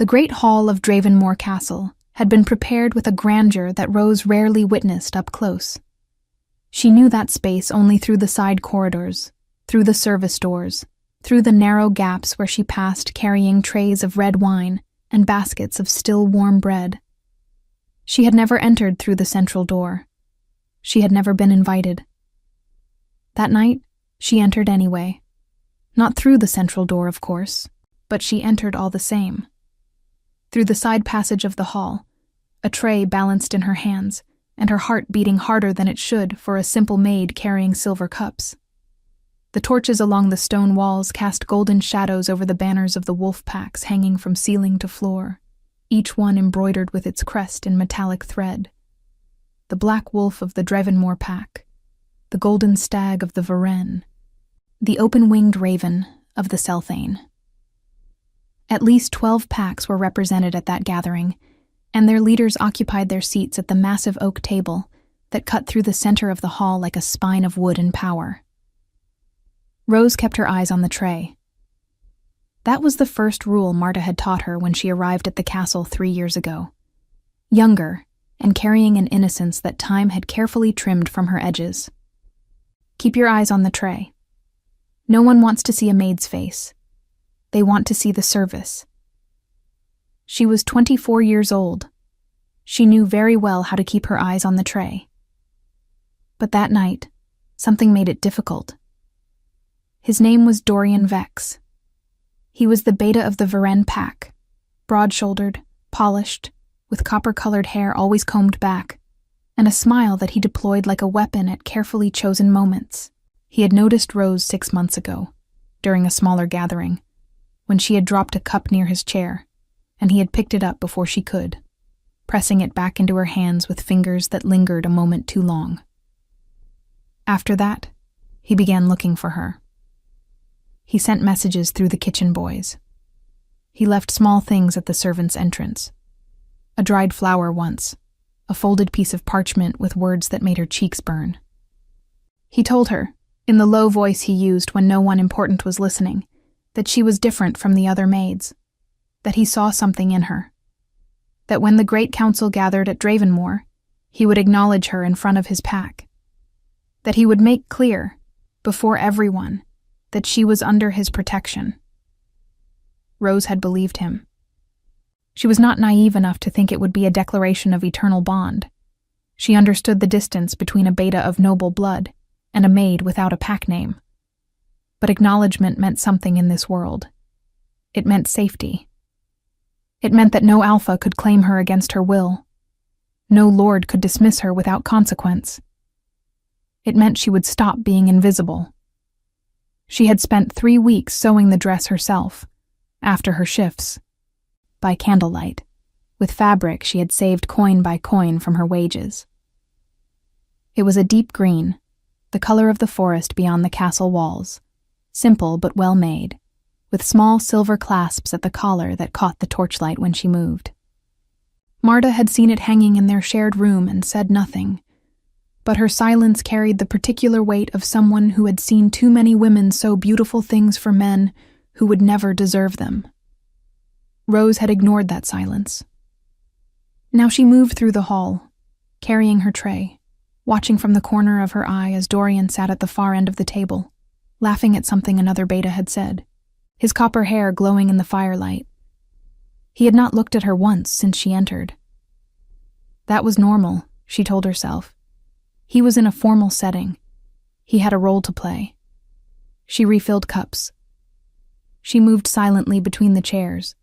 The great hall of Dravenmore Castle had been prepared with a grandeur that Rose rarely witnessed up close. She knew that space only through the side corridors, through the service doors, through the narrow gaps where she passed carrying trays of red wine and baskets of still warm bread. She had never entered through the central door. She had never been invited. That night, she entered anyway. Not through the central door, of course, but she entered all the same. Through the side passage of the hall, a tray balanced in her hands, and her heart beating harder than it should for a simple maid carrying silver cups. The torches along the stone walls cast golden shadows over the banners of the wolf packs hanging from ceiling to floor, each one embroidered with its crest in metallic thread. The black wolf of the Dravenmore pack, the golden stag of the Varenne, the open-winged raven of the Selthane. At least 12 packs were represented at that gathering, and their leaders occupied their seats at the massive oak table that cut through the center of the hall like a spine of wood and power. Rose kept her eyes on the tray. That was the first rule Marta had taught her when she arrived at the castle 3 years ago. Younger, and carrying an innocence that time had carefully trimmed from her edges. Keep your eyes on the tray. No one wants to see a maid's face. They want to see the service. She was 24 years old. She knew very well how to keep her eyes on the tray. But that night, something made it difficult. His name was Dorian Vex. He was the beta of the Varenne pack, broad-shouldered, polished, with copper-colored hair always combed back, and a smile that he deployed like a weapon at carefully chosen moments. He had noticed Rose 6 months ago, during a smaller gathering, when she had dropped a cup near his chair, and he had picked it up before she could, pressing it back into her hands with fingers that lingered a moment too long. After that, he began looking for her. He sent messages through the kitchen boys. He left small things at the servants' entrance. A dried flower once, a folded piece of parchment with words that made her cheeks burn. He told her, in the low voice he used when no one important was listening, that she was different from the other maids, that he saw something in her, that when the great council gathered at Dravenmore, he would acknowledge her in front of his pack, that he would make clear, before everyone, that she was under his protection. Rose had believed him. She was not naive enough to think it would be a declaration of eternal bond. She understood the distance between a beta of noble blood and a maid without a pack name. But acknowledgement meant something in this world. It meant safety. It meant that no alpha could claim her against her will. No lord could dismiss her without consequence. It meant she would stop being invisible. She had spent 3 weeks sewing the dress herself, after her shifts, by candlelight, with fabric she had saved coin by coin from her wages. It was a deep green, the color of the forest beyond the castle walls, simple but well made, with small silver clasps at the collar that caught the torchlight when she moved. Marta had seen it hanging in their shared room and said nothing, but her silence carried the particular weight of someone who had seen too many women sew beautiful things for men who would never deserve them. Rose had ignored that silence. Now she moved through the hall, carrying her tray, watching from the corner of her eye as Dorian sat at the far end of the table, laughing at something another beta had said, his copper hair glowing in the firelight. He had not looked at her once since she entered. That was normal, she told herself. He was in a formal setting. He had a role to play. She refilled cups. She moved silently between the chairs.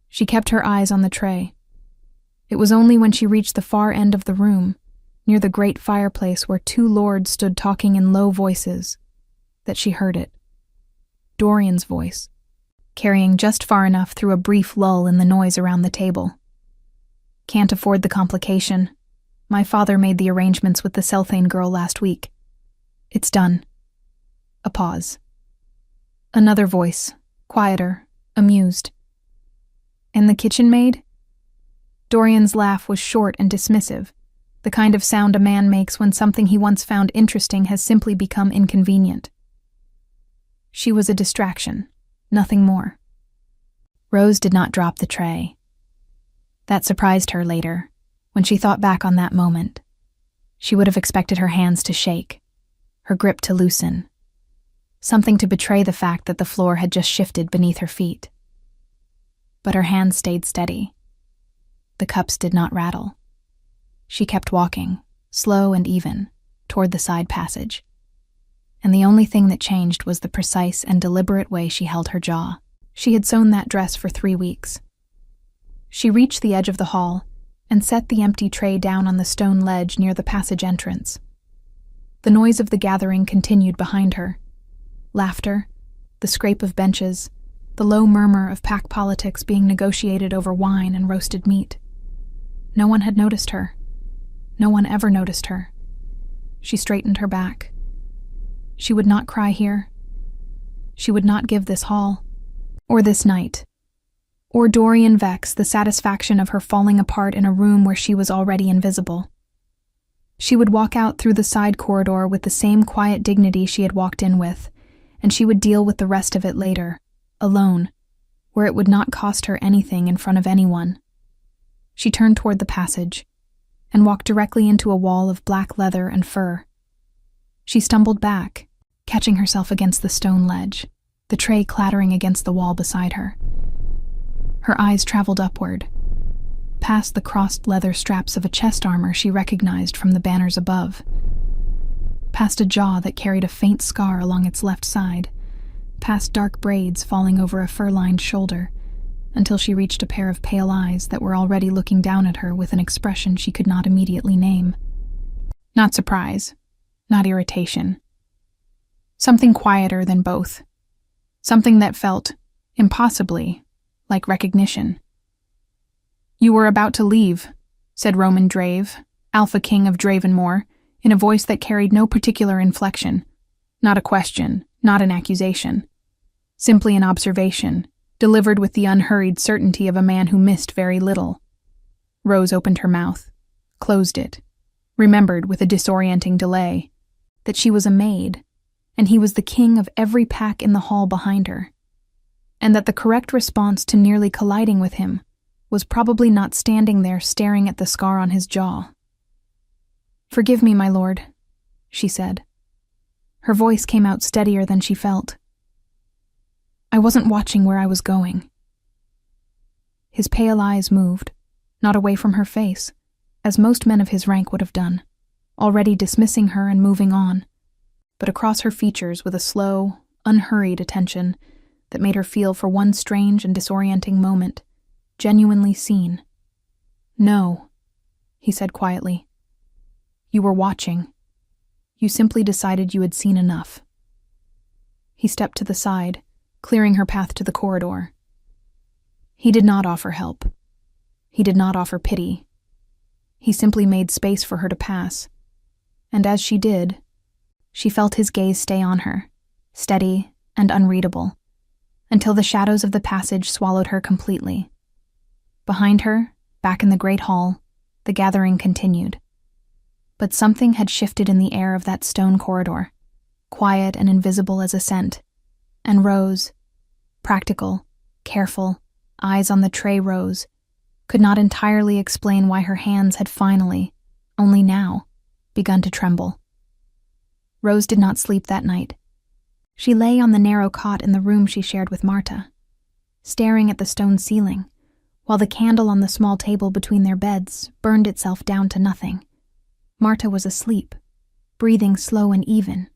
She kept her eyes on the tray. It was only when she reached the far end of the room, near the great fireplace where 2 lords stood talking in low voices, that she heard it. Dorian's voice, carrying just far enough through a brief lull in the noise around the table. Can't afford the complication. My father made the arrangements with the Selthane girl last week. It's done. A pause. Another voice, quieter, amused. And the kitchen maid? Dorian's laugh was short and dismissive, the kind of sound a man makes when something he once found interesting has simply become inconvenient. She was a distraction, nothing more. Rose did not drop the tray. That surprised her later, when she thought back on that moment. She would have expected her hands to shake, her grip to loosen, something to betray the fact that the floor had just shifted beneath her feet. But her hands stayed steady. The cups did not rattle. She kept walking, slow and even, toward the side passage. And the only thing that changed was the precise and deliberate way she held her jaw. She had sewn that dress for 3 weeks. She reached the edge of the hall and set the empty tray down on the stone ledge near the passage entrance. The noise of the gathering continued behind her. Laughter, the scrape of benches, the low murmur of pack politics being negotiated over wine and roasted meat. No one had noticed her. No one ever noticed her. She straightened her back. She would not cry here. She would not give this hall, or this night, or Dorian Vex the satisfaction of her falling apart in a room where she was already invisible. She would walk out through the side corridor with the same quiet dignity she had walked in with, and she would deal with the rest of it later, alone, where it would not cost her anything in front of anyone. She turned toward the passage and walked directly into a wall of black leather and fur. She stumbled back, catching herself against the stone ledge, the tray clattering against the wall beside her. Her eyes traveled upward, past the crossed leather straps of a chest armor she recognized from the banners above, past a jaw that carried a faint scar along its left side, past dark braids falling over a fur-lined shoulder, until she reached a pair of pale eyes that were already looking down at her with an expression she could not immediately name. Not surprise, not irritation. Something quieter than both. Something that felt, impossibly, like recognition. "You were about to leave," said Roman Drave, Alpha King of Dravenmore, in a voice that carried no particular inflection. Not a question, not an accusation. Simply an observation, delivered with the unhurried certainty of a man who missed very little. Rose opened her mouth, closed it, remembered with a disorienting delay that she was a maid, and he was the king of every pack in the hall behind her, and that the correct response to nearly colliding with him was probably not standing there staring at the scar on his jaw. "Forgive me, my lord," she said. Her voice came out steadier than she felt. "I wasn't watching where I was going." His pale eyes moved, not away from her face, as most men of his rank would have done, already dismissing her and moving on, but across her features with a slow, unhurried attention that made her feel for one strange and disorienting moment genuinely seen. "No," he said quietly. "You were watching. You simply decided you had seen enough." He stepped to the side, clearing her path to the corridor. He did not offer help. He did not offer pity. He simply made space for her to pass, and as she did, she felt his gaze stay on her, steady and unreadable, until the shadows of the passage swallowed her completely. Behind her, back in the great hall, the gathering continued. But something had shifted in the air of that stone corridor, quiet and invisible as a scent, and Rose, practical, careful, eyes on the tray Rose, could not entirely explain why her hands had finally, only now, begun to tremble. Rose did not sleep that night. She lay on the narrow cot in the room she shared with Marta, staring at the stone ceiling, while the candle on the small table between their beds burned itself down to nothing. Marta was asleep, breathing slow and even,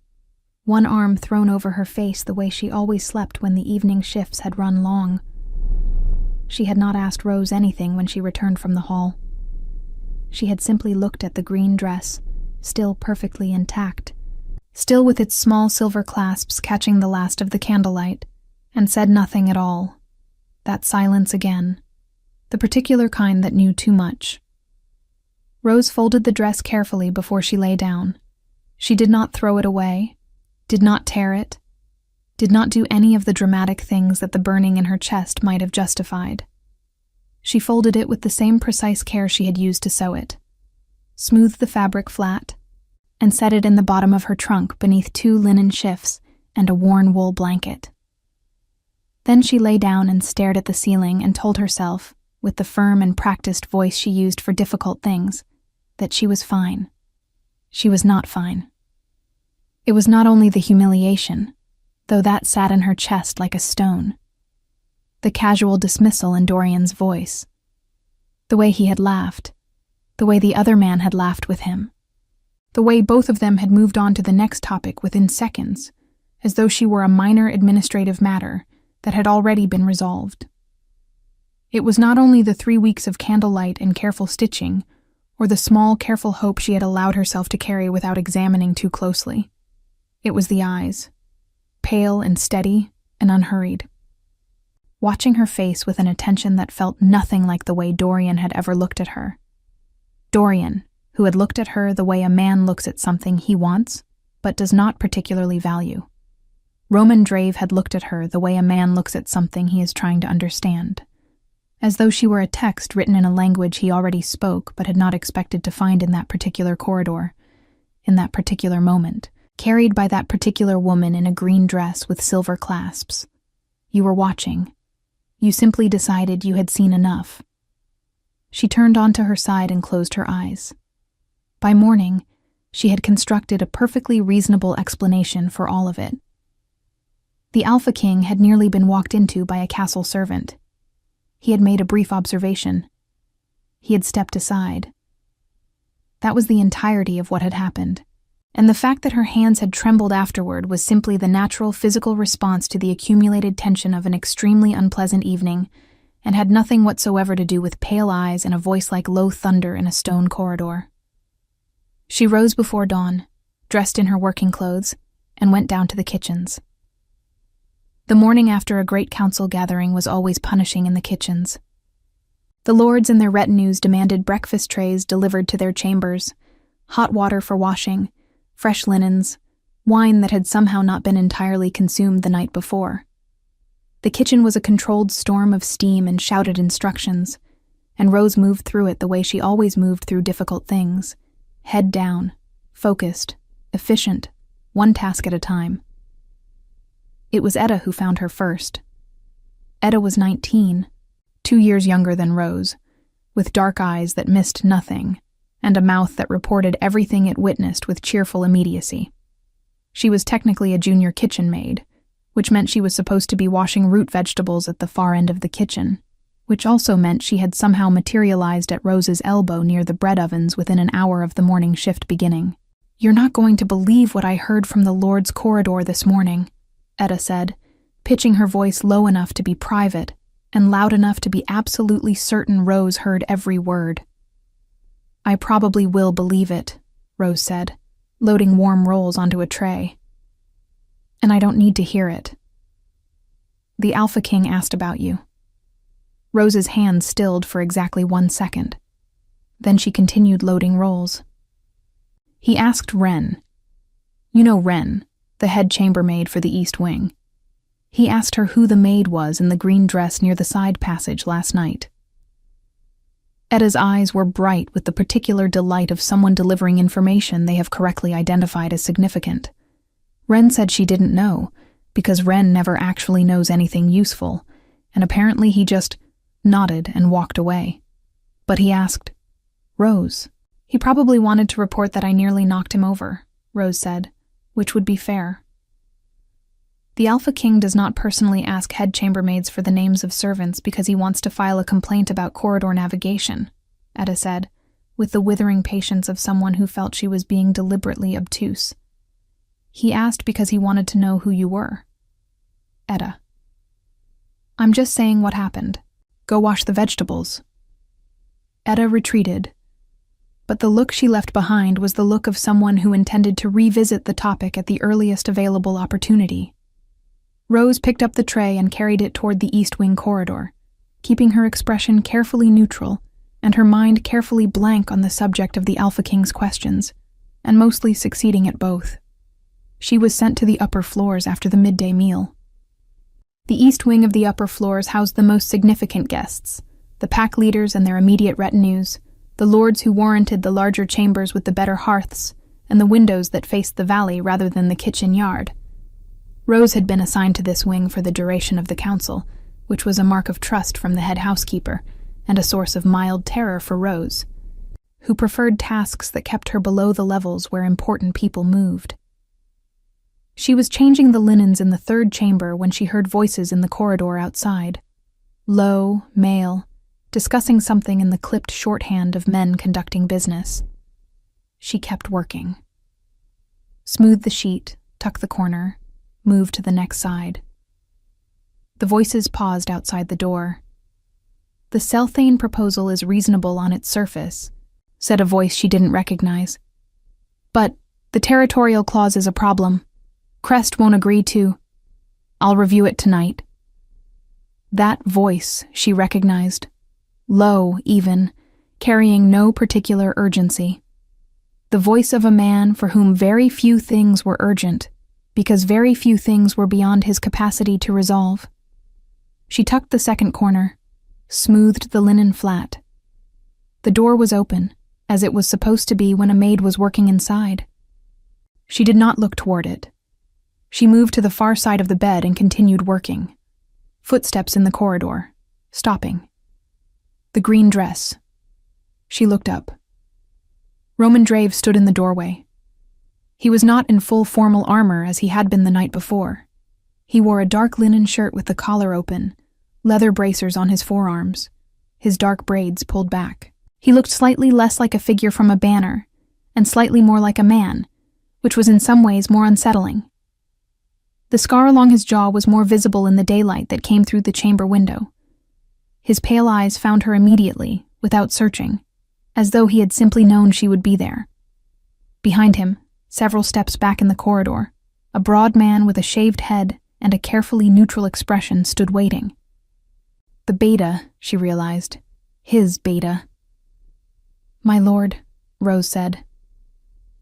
one arm thrown over her face the way she always slept when the evening shifts had run long. She had not asked Rose anything when she returned from the hall. She had simply looked at the green dress, still perfectly intact, still with its small silver clasps catching the last of the candlelight, and said nothing at all. That silence again, the particular kind that knew too much. Rose folded the dress carefully before she lay down. She did not throw it away, did not tear it, did not do any of the dramatic things that the burning in her chest might have justified. She folded it with the same precise care she had used to sew it, smoothed the fabric flat, and set it in the bottom of her trunk beneath 2 linen shifts and a worn wool blanket. Then she lay down and stared at the ceiling and told herself, with the firm and practiced voice she used for difficult things, that she was fine. She was not fine. It was not only the humiliation, though that sat in her chest like a stone. The casual dismissal in Dorian's voice. The way he had laughed. The way the other man had laughed with him. The way both of them had moved on to the next topic within seconds, as though she were a minor administrative matter that had already been resolved. It was not only the 3 weeks of candlelight and careful stitching, or the small, careful hope she had allowed herself to carry without examining too closely. It was the eyes, pale and steady and unhurried. Watching her face with an attention that felt nothing like the way Dorian had ever looked at her. Dorian, who had looked at her the way a man looks at something he wants, but does not particularly value. Roman Drave had looked at her the way a man looks at something he is trying to understand, as though she were a text written in a language he already spoke but had not expected to find in that particular corridor, in that particular moment, carried by that particular woman in a green dress with silver clasps. You were watching. You simply decided you had seen enough. She turned onto her side and closed her eyes. By morning, she had constructed a perfectly reasonable explanation for all of it. The Alpha King had nearly been walked into by a castle servant. He had made a brief observation. He had stepped aside. That was the entirety of what had happened, and the fact that her hands had trembled afterward was simply the natural physical response to the accumulated tension of an extremely unpleasant evening, and had nothing whatsoever to do with pale eyes and a voice like low thunder in a stone corridor. She rose before dawn, dressed in her working clothes, and went down to the kitchens. The morning after a great council gathering was always punishing in the kitchens. The lords and their retinues demanded breakfast trays delivered to their chambers, hot water for washing, fresh linens, wine that had somehow not been entirely consumed the night before. The kitchen was a controlled storm of steam and shouted instructions, and Rose moved through it the way she always moved through difficult things, head down, focused, efficient, one task at a time. It was Etta who found her first. Etta was 19, 2 years younger than Rose, with dark eyes that missed nothing, and a mouth that reported everything it witnessed with cheerful immediacy. She was technically a junior kitchen maid, which meant she was supposed to be washing root vegetables at the far end of the kitchen, which also meant she had somehow materialized at Rose's elbow near the bread ovens within an hour of the morning shift beginning. "You're not going to believe what I heard from the Lord's corridor this morning," Etta said, pitching her voice low enough to be private and loud enough to be absolutely certain Rose heard every word. "I probably will believe it," Rose said, loading warm rolls onto a tray. "And I don't need to hear it. The Alpha King asked about you." Rose's hand stilled for exactly 1 second. Then she continued loading rolls. "He asked Wren. You know Wren, the head chambermaid for the East Wing. He asked her who the maid was in the green dress near the side passage last night." Etta's eyes were bright with the particular delight of someone delivering information they have correctly identified as significant. Wren said she didn't know, because Wren never actually knows anything useful, and apparently he just nodded and walked away. But he asked, "Rose." "He probably wanted to report that I nearly knocked him over," Rose said, which would be fair. "The Alpha King does not personally ask head chambermaids for the names of servants because he wants to file a complaint about corridor navigation," Etta said, with the withering patience of someone who felt she was being deliberately obtuse. "He asked because he wanted to know who you were." Etta: "I'm just saying what happened. Go wash the vegetables." Etta retreated, but the look she left behind was the look of someone who intended to revisit the topic at the earliest available opportunity. Rose picked up the tray and carried it toward the East Wing corridor, keeping her expression carefully neutral and her mind carefully blank on the subject of the Alpha King's questions, and mostly succeeding at both. She was sent to the upper floors after the midday meal. The East Wing of the upper floors housed the most significant guests, the pack leaders and their immediate retinues, the lords who warranted the larger chambers with the better hearths, and the windows that faced the valley rather than the kitchen yard. Rose had been assigned to this wing for the duration of the council, which was a mark of trust from the head housekeeper and a source of mild terror for Rose, who preferred tasks that kept her below the levels where important people moved. She was changing the linens in the third chamber when she heard voices in the corridor outside. Low, male, discussing something in the clipped shorthand of men conducting business. She kept working. Smooth the sheet, tuck the corner, move to the next side. The voices paused outside the door. "The Selthane proposal is reasonable on its surface," said a voice she didn't recognize. "But the territorial clause is a problem. Crest won't agree to. I'll review it tonight." That voice she recognized, low even, carrying no particular urgency. The voice of a man for whom very few things were urgent, because very few things were beyond his capacity to resolve. She tucked the second corner, smoothed the linen flat. The door was open, as it was supposed to be when a maid was working inside. She did not look toward it. She moved to the far side of the bed and continued working. Footsteps in the corridor, stopping. The green dress. She looked up. Roman Drave stood in the doorway. He was not in full formal armor as he had been the night before. He wore a dark linen shirt with the collar open, leather bracers on his forearms, his dark braids pulled back. He looked slightly less like a figure from a banner, and slightly more like a man, which was in some ways more unsettling. The scar along his jaw was more visible in the daylight that came through the chamber window. His pale eyes found her immediately, without searching, as though he had simply known she would be there. Behind him, several steps back in the corridor, a broad man with a shaved head and a carefully neutral expression stood waiting. The beta, she realized. His beta. "My lord," Rose said.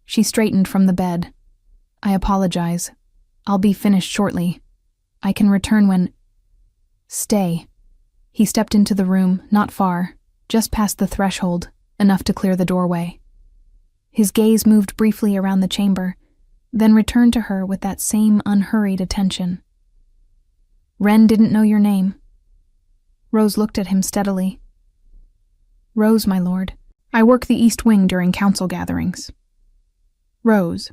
She straightened from the bed. "I apologize. I'll be finished shortly. I can return when—" "Stay." He stepped into the room, not far, just past the threshold, enough to clear the doorway. His gaze moved briefly around the chamber, then returned to her with that same unhurried attention. "Wren didn't know your name." Rose looked at him steadily. "Rose, my lord. I work the East Wing during council gatherings." "Rose."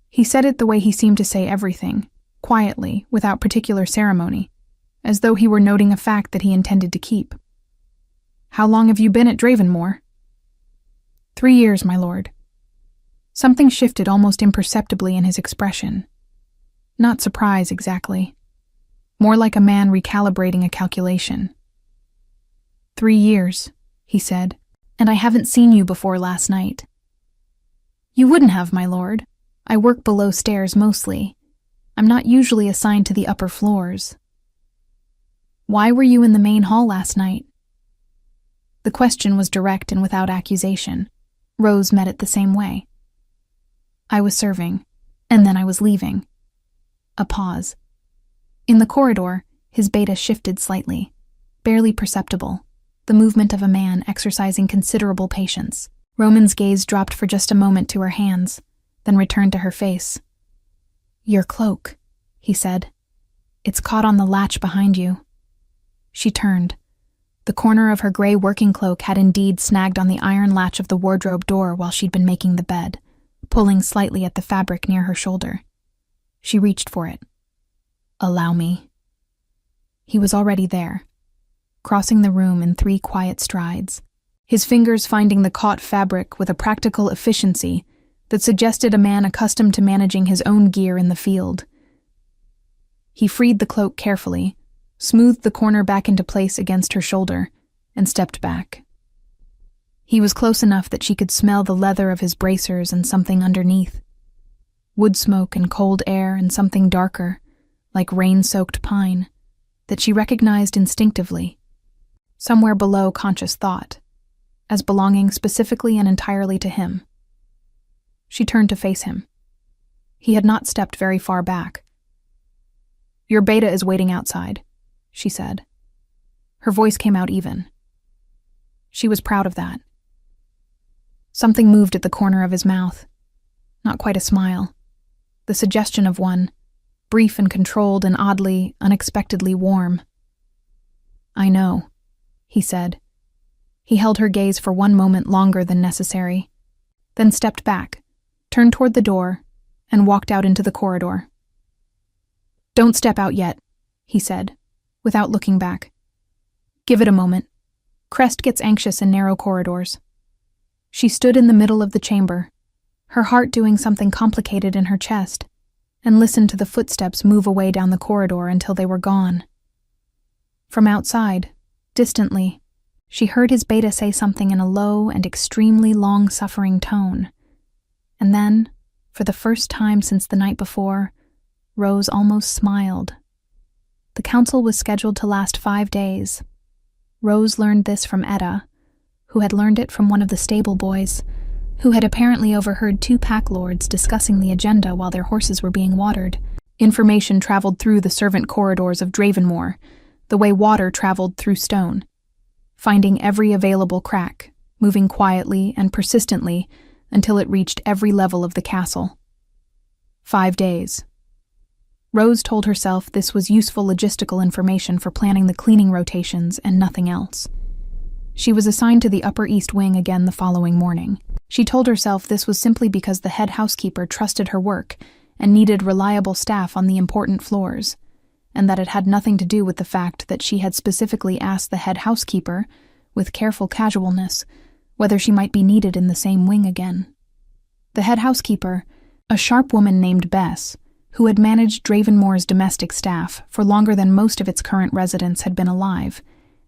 He said it the way he seemed to say everything, quietly, without particular ceremony, as though he were noting a fact that he intended to keep. "How long have you been at Dravenmore?" 3 years, my lord." Something shifted almost imperceptibly in his expression. Not surprise, exactly. More like a man recalibrating a calculation. 3 years, he said, "and I haven't seen you before last night." "You wouldn't have, my lord. I work below stairs mostly. I'm not usually assigned to the upper floors." "Why were you in the main hall last night?" The question was direct and without accusation. Rose met it the same way. "I was serving, and then I was leaving." A pause. In the corridor, his beta shifted slightly, barely perceptible, the movement of a man exercising considerable patience. Roman's gaze dropped for just a moment to her hands, then returned to her face. "Your cloak," he said. "It's caught on the latch behind you." She turned. The corner of her gray working cloak had indeed snagged on the iron latch of the wardrobe door while she'd been making the bed, pulling slightly at the fabric near her shoulder. She reached for it. "Allow me." He was already there, crossing the room in 3 quiet strides, his fingers finding the caught fabric with a practical efficiency that suggested a man accustomed to managing his own gear in the field. He freed the cloak carefully, smoothed the corner back into place against her shoulder, and stepped back. He was close enough that she could smell the leather of his bracers and something underneath. Wood smoke and cold air and something darker, like rain-soaked pine, that she recognized instinctively, somewhere below conscious thought, as belonging specifically and entirely to him. She turned to face him. He had not stepped very far back. "Your beta is waiting outside," she said. Her voice came out even. She was proud of that. Something moved at the corner of his mouth. Not quite a smile. The suggestion of one, brief and controlled and oddly, unexpectedly warm. "I know," he said. He held her gaze for one moment longer than necessary, then stepped back, turned toward the door, and walked out into the corridor. "Don't step out yet," he said, without looking back. "Give it a moment. Crest gets anxious in narrow corridors." She stood in the middle of the chamber, her heart doing something complicated in her chest, and listened to the footsteps move away down the corridor until they were gone. From outside, distantly, she heard his beta say something in a low and extremely long-suffering tone. And then, for the first time since the night before, Rose almost smiled. The council was scheduled to last 5 days. Rose learned this from Etta, who had learned it from one of the stable boys, who had apparently overheard 2 pack lords discussing the agenda while their horses were being watered. Information traveled through the servant corridors of Dravenmoor, the way water traveled through stone, finding every available crack, moving quietly and persistently until it reached every level of the castle. 5 days. Rose told herself this was useful logistical information for planning the cleaning rotations and nothing else. She was assigned to the Upper East Wing again the following morning. She told herself this was simply because the head housekeeper trusted her work and needed reliable staff on the important floors, and that it had nothing to do with the fact that she had specifically asked the head housekeeper, with careful casualness, whether she might be needed in the same wing again. The head housekeeper, a sharp woman named Bess, who had managed Dravenmoor's domestic staff for longer than most of its current residents had been alive,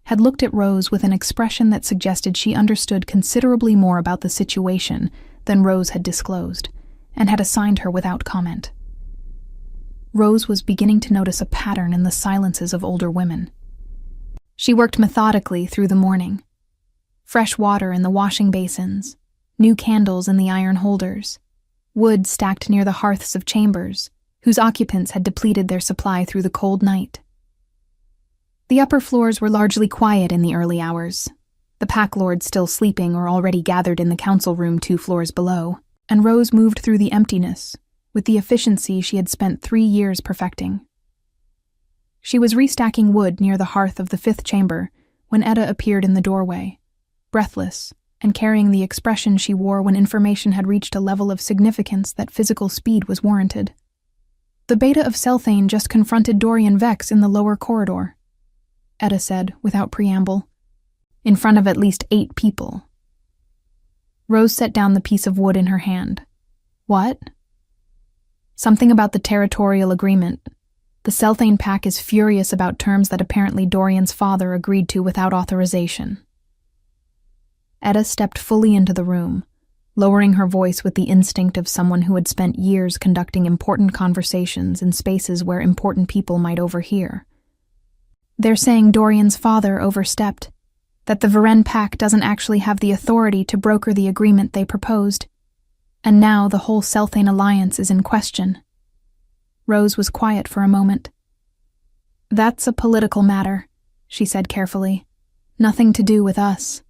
had looked at Rose with an expression that suggested she understood considerably more about the situation than Rose had disclosed, and had assigned her without comment. Rose was beginning to notice a pattern in the silences of older women. She worked methodically through the morning. Fresh water in the washing basins, new candles in the iron holders, wood stacked near the hearths of chambers, whose occupants had depleted their supply through the cold night. The upper floors were largely quiet in the early hours, the pack lords still sleeping or already gathered in the council room 2 floors below, and Rose moved through the emptiness with the efficiency she had spent 3 years perfecting. She was restacking wood near the hearth of the 5th chamber when Etta appeared in the doorway, breathless and carrying the expression she wore when information had reached a level of significance that physical speed was warranted. "The beta of Selthane just confronted Dorian Vex in the lower corridor," Etta said, without preamble, "in front of at least 8 people." Rose set down the piece of wood in her hand. "What?" "Something about the territorial agreement. The Selthane pack is furious about terms that apparently Dorian's father agreed to without authorization." Etta stepped fully into the room, lowering her voice with the instinct of someone who had spent years conducting important conversations in spaces where important people might overhear. "They're saying Dorian's father overstepped, that the Varen pack doesn't actually have the authority to broker the agreement they proposed, and now the whole Selthane alliance is in question." Rose was quiet for a moment. "That's a political matter," she said carefully. "Nothing to do with us."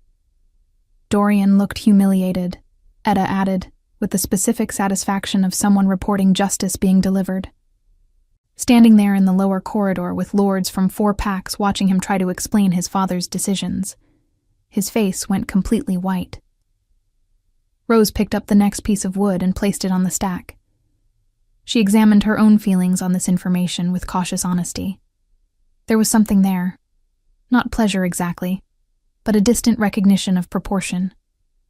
Dorian looked humiliated, Etta added, with the specific satisfaction of someone reporting justice being delivered. Standing there in the lower corridor with lords from 4 packs watching him try to explain his father's decisions, his face went completely white. Rose picked up the next piece of wood and placed it on the stack. She examined her own feelings on this information with cautious honesty. There was something there. Not pleasure exactly, but a distant recognition of proportion,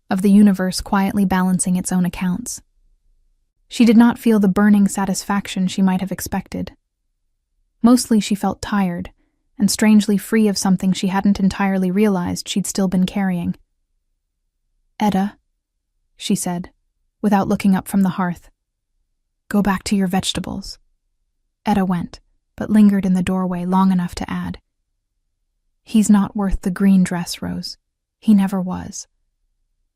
of the universe quietly balancing its own accounts. She did not feel the burning satisfaction she might have expected. Mostly she felt tired, and strangely free of something she hadn't entirely realized she'd still been carrying. "Etta," she said, without looking up from the hearth. "Go back to your vegetables." Etta went, but lingered in the doorway long enough to add, "He's not worth the green dress, Rose. He never was."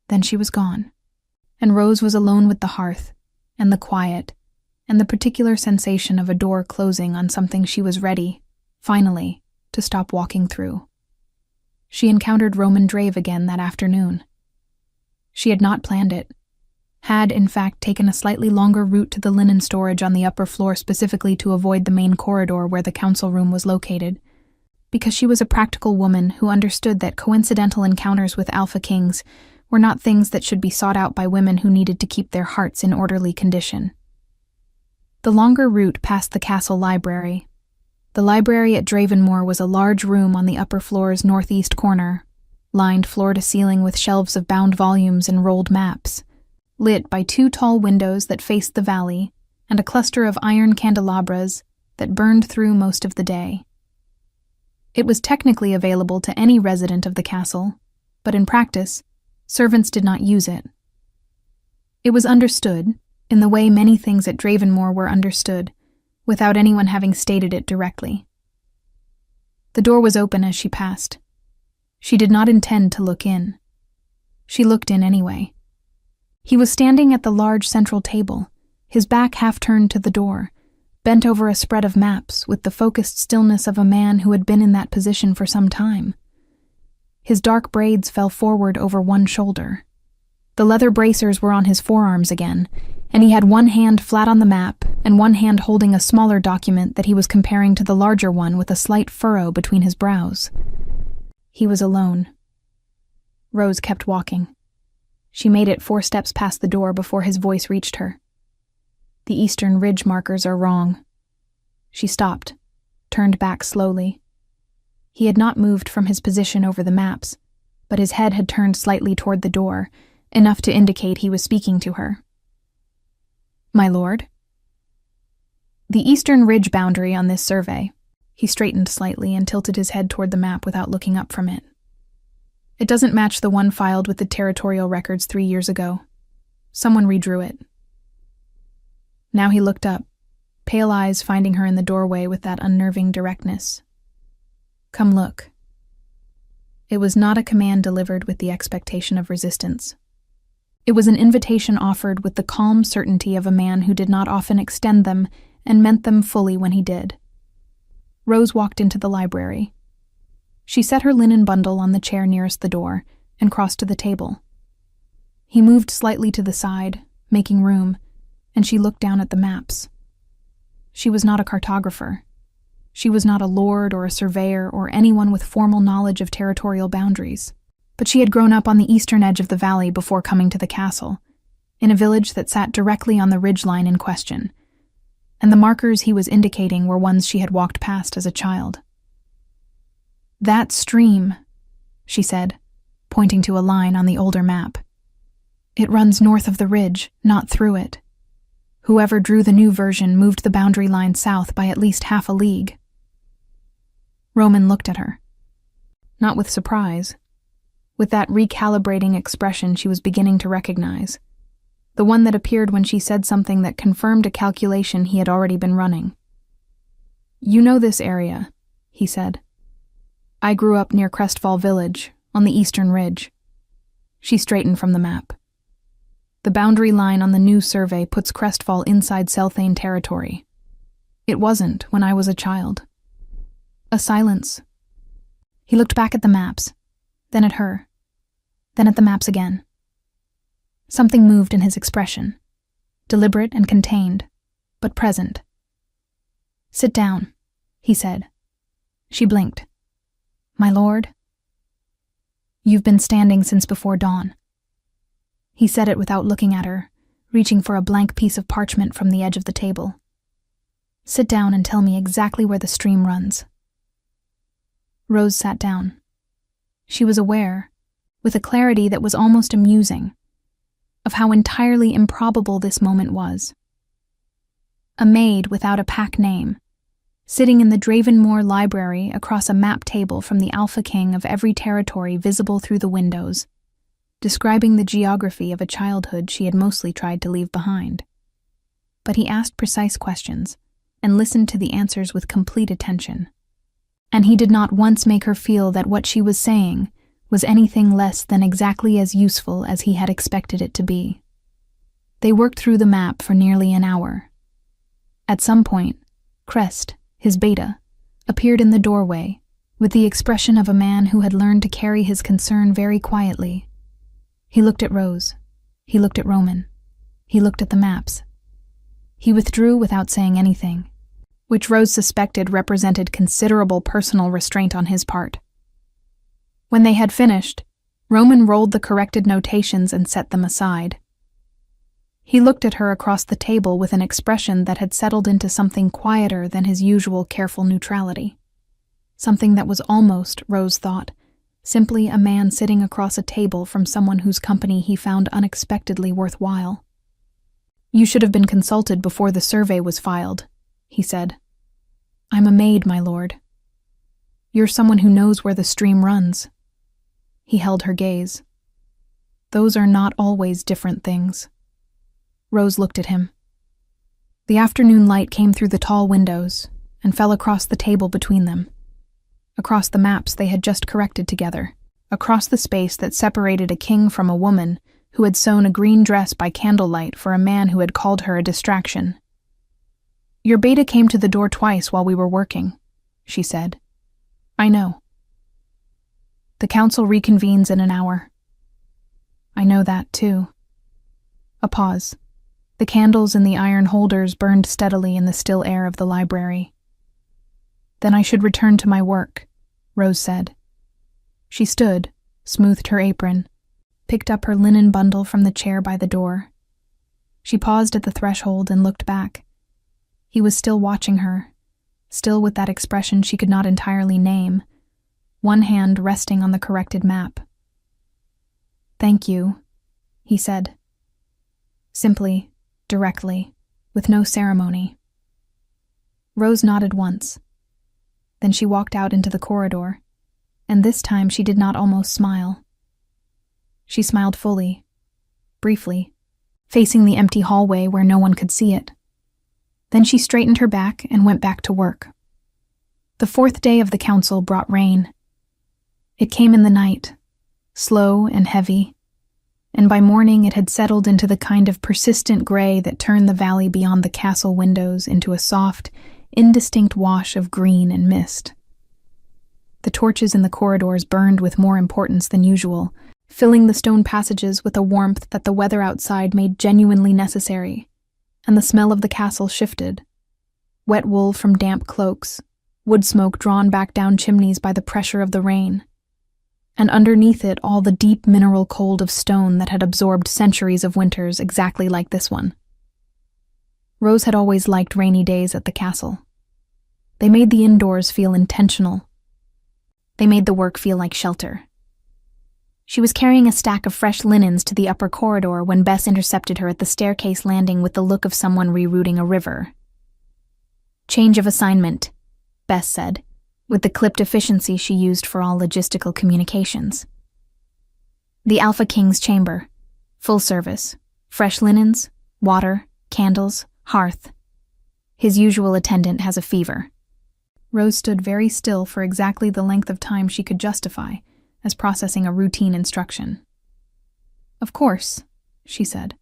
Then she was gone, and Rose was alone with the hearth, and the quiet, and the particular sensation of a door closing on something she was ready, finally, to stop walking through. She encountered Roman Drave again that afternoon. She had not planned it, had, in fact, taken a slightly longer route to the linen storage on the upper floor specifically to avoid the main corridor where the council room was located, because she was a practical woman who understood that coincidental encounters with Alpha Kings were not things that should be sought out by women who needed to keep their hearts in orderly condition. The longer route passed the castle library. The library at Dravenmoor was a large room on the upper floor's northeast corner, lined floor to ceiling with shelves of bound volumes and rolled maps, lit by 2 tall windows that faced the valley and a cluster of iron candelabras that burned through most of the day. It was technically available to any resident of the castle, but in practice, servants did not use it. It was understood, in the way many things at Dravenmoor were understood, without anyone having stated it directly. The door was open as she passed. She did not intend to look in. She looked in anyway. He was standing at the large central table, his back half turned to the door, bent over a spread of maps with the focused stillness of a man who had been in that position for some time. His dark braids fell forward over one shoulder. The leather bracers were on his forearms again, and he had one hand flat on the map and one hand holding a smaller document that he was comparing to the larger one with a slight furrow between his brows. He was alone. Rose kept walking. She made it 4 steps past the door before his voice reached her. The eastern ridge markers are wrong. She stopped, turned back slowly. He had not moved from his position over the maps, but his head had turned slightly toward the door, enough to indicate he was speaking to her. "My lord?" "The eastern ridge boundary on this survey." He straightened slightly and tilted his head toward the map without looking up from it. "It doesn't match the one filed with the territorial records 3 years ago. Someone redrew it." Now he looked up, pale eyes finding her in the doorway with that unnerving directness. "Come look." It was not a command delivered with the expectation of resistance. It was an invitation offered with the calm certainty of a man who did not often extend them and meant them fully when he did. Rose walked into the library. She set her linen bundle on the chair nearest the door and crossed to the table. He moved slightly to the side, making room, and she looked down at the maps. She was not a cartographer. She was not a lord or a surveyor or anyone with formal knowledge of territorial boundaries. But she had grown up on the eastern edge of the valley before coming to the castle, in a village that sat directly on the ridgeline in question, and the markers he was indicating were ones she had walked past as a child. "That stream," she said, pointing to a line on the older map. "It runs north of the ridge, not through it. Whoever drew the new version moved the boundary line south by at least half a league." Roman looked at her. Not with surprise. With that recalibrating expression she was beginning to recognize, the one that appeared when she said something that confirmed a calculation he had already been running. "You know this area," he said. "I grew up near Crestfall Village, on the eastern ridge." She straightened from the map. "The boundary line on the new survey puts Crestfall inside Selthane territory. It wasn't when I was a child." A silence. He looked back at the maps, then at her, then at the maps again. Something moved in his expression, deliberate and contained, but present. "Sit down," he said. She blinked. "My lord?" "You've been standing since before dawn." He said it without looking at her, reaching for a blank piece of parchment from the edge of the table. "Sit down and tell me exactly where the stream runs." Rose sat down. She was aware, with a clarity that was almost amusing, of how entirely improbable this moment was. A maid without a pack name, sitting in the Dravenmoor library across a map table from the Alpha King of every territory visible through the windows, describing the geography of a childhood she had mostly tried to leave behind. But he asked precise questions and listened to the answers with complete attention. And he did not once make her feel that what she was saying was anything less than exactly as useful as he had expected it to be. They worked through the map for nearly an hour. At some point, Crest, his beta, appeared in the doorway with the expression of a man who had learned to carry his concern very quietly. He looked at Rose. He looked at Roman. He looked at the maps. He withdrew without saying anything, which Rose suspected represented considerable personal restraint on his part. When they had finished, Roman rolled the corrected notations and set them aside. He looked at her across the table with an expression that had settled into something quieter than his usual careful neutrality. Something that was almost, Rose thought, simply a man sitting across a table from someone whose company he found unexpectedly worthwhile. "You should have been consulted before the survey was filed," he said. "I'm a maid, my lord. You're someone who knows where the stream runs." He held her gaze. "Those are not always different things." Rose looked at him. The afternoon light came through the tall windows and fell across the table between them, across the maps they had just corrected together, across the space that separated a king from a woman who had sewn a green dress by candlelight for a man who had called her a distraction. "Your beta came to the door twice while we were working," she said. "I know. The council reconvenes in an hour." "I know that, too." A pause. The candles in the iron holders burned steadily in the still air of the library. "Then I should return to my work," Rose said. She stood, smoothed her apron, picked up her linen bundle from the chair by the door. She paused at the threshold and looked back. He was still watching her, still with that expression she could not entirely name, one hand resting on the corrected map. "Thank you," he said. Simply, directly, with no ceremony. Rose nodded once. Then she walked out into the corridor, and this time she did not almost smile. She smiled fully, briefly, facing the empty hallway where no one could see it. Then she straightened her back and went back to work. The fourth day of the council brought rain. It came in the night, slow and heavy, and by morning it had settled into the kind of persistent gray that turned the valley beyond the castle windows into a soft, indistinct wash of green and mist. The torches in the corridors burned with more importance than usual, filling the stone passages with a warmth that the weather outside made genuinely necessary, and the smell of the castle shifted. Wet wool from damp cloaks, wood smoke drawn back down chimneys by the pressure of the rain, and underneath it all the deep mineral cold of stone that had absorbed centuries of winters exactly like this one. Rose had always liked rainy days at the castle. They made the indoors feel intentional. They made the work feel like shelter. She was carrying a stack of fresh linens to the upper corridor when Bess intercepted her at the staircase landing with the look of someone rerouting a river. "Change of assignment," Bess said, with the clipped efficiency she used for all logistical communications. "The Alpha King's chamber. Full service. Fresh linens, water, candles, hearth. His usual attendant has a fever." Rose stood very still for exactly the length of time she could justify as processing a routine instruction. "Of course," she said.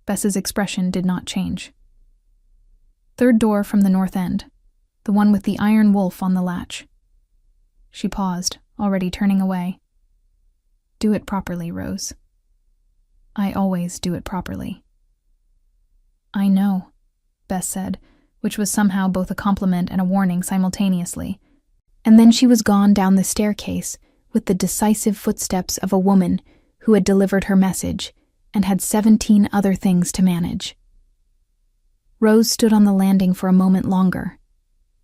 Bess's expression did not change. "Third door from the north end. The one with the iron wolf on the latch." She paused, already turning away. "Do it properly, Rose." "I always do it properly." "I know," Bess said, which was somehow both a compliment and a warning simultaneously. And then she was gone down the staircase with the decisive footsteps of a woman who had delivered her message and had 17 other things to manage. Rose stood on the landing for a moment longer.